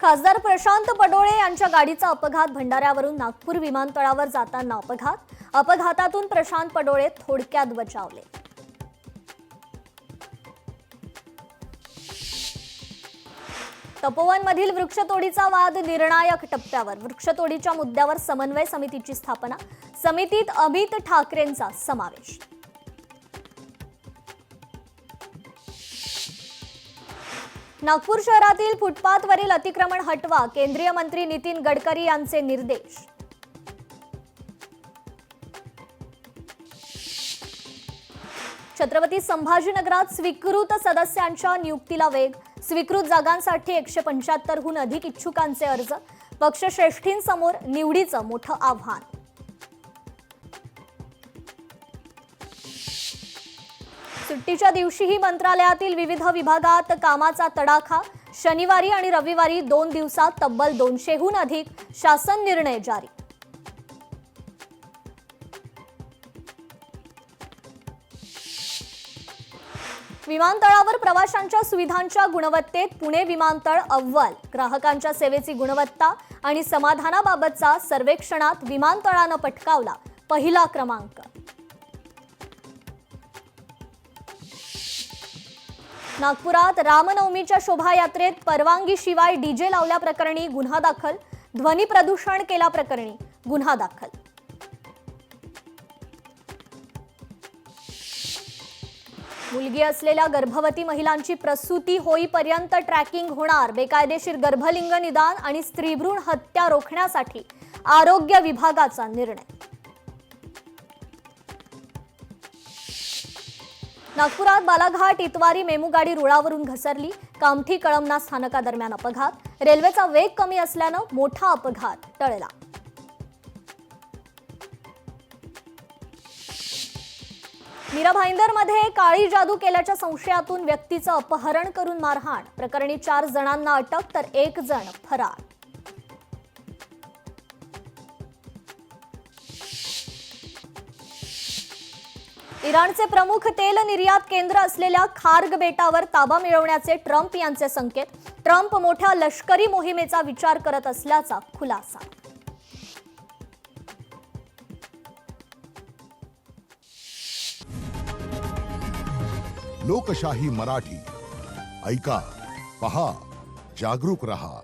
खासदार प्रशांत पडोळे यांच्या गाडीचा अपघात भंडाऱ्यावरून नागपूर विमानतळावर जाताना अपघातातून प्रशांत पडोळे थोडक्यात बचावले। तपोवनमधील वृक्षतोडीचा वाद निर्णायक टप्प्यावर। वृक्षतोडीच्या मुद्द्यावर समन्वय समितीची स्थापना। समितीत अमित ठाकरेंचा समावेश। नागपूर शहरातील फुटपाथवरील अतिक्रमण हटवा। केंद्रीय मंत्री नितीन गडकरी यांचे निर्देश। छत्रपती संभाजीनगरात स्वीकृत सदस्यांच्या नियुक्तीला वेग। स्वीकृत जागांसाठी 175 हून अधिक इच्छुकांचे अर्ज। पक्षश्रेष्ठींसमोर निवडीचं मोठं आव्हान। सुट्टीच्या दिवशीही मंत्रालयातील विविध विभागात कामाचा तडाखा। शनिवारी आणि रविवारी 2 दिवसात तब्बल 200 हून अधिक शासन निर्णय जारी। विमानतळावर प्रवाशांच्या सुविधांच्या गुणवत्तेत पुणे विमानतळ अव्वल। ग्राहकांच्या सेवेची गुणवत्ता आणि समाधानाबाबतचा सर्वेक्षणात विमानतळानं पटकावला पहिला क्रमांक। नागपुरात रामनवमीच्या शोभायात्रेत परवानगीशिवाय डीजे लावल्याप्रकरणी गुन्हा दाखल। ध्वनी प्रदूषण केल्याप्रकरणी गुन्हा दाखल। मुलगी असलेल्या गर्भवती महिलांची प्रसूती होईपर्यंत ट्रॅकिंग होणार। बेकायदेशीर गर्भलिंग निदान आणि स्त्रीभ्रूण हत्या रोखण्यासाठी आरोग्य विभागाचा निर्णय। नागपुरात बालाघाट इतवारी मेमू गाडी रुळावरून घसरली। कामठी कळमना स्थानकादरम्यान अपघात। रेल्वेचा वेग कमी असल्यानं मोठा अपघात टळला। मीरा भाईंदरमध्ये काळी जादू केल्याच्या संशयातून व्यक्तीचं अपहरण करून मारहाण। प्रकरणी 4 जणांना अटक तर 1 जण फरार। इराणचे प्रमुख तेल निर्यात केंद्र असलेल्या खार्ग बेटावर ताबा मिळवण्याचे ट्रम्प यांचे संकेत। ट्रम्प मोठ्या लष्करी मोहिमेचा विचार करत असल्याचा खुलासा। लोकशाही मराठी ऐका, पहा, जागरूक रहा।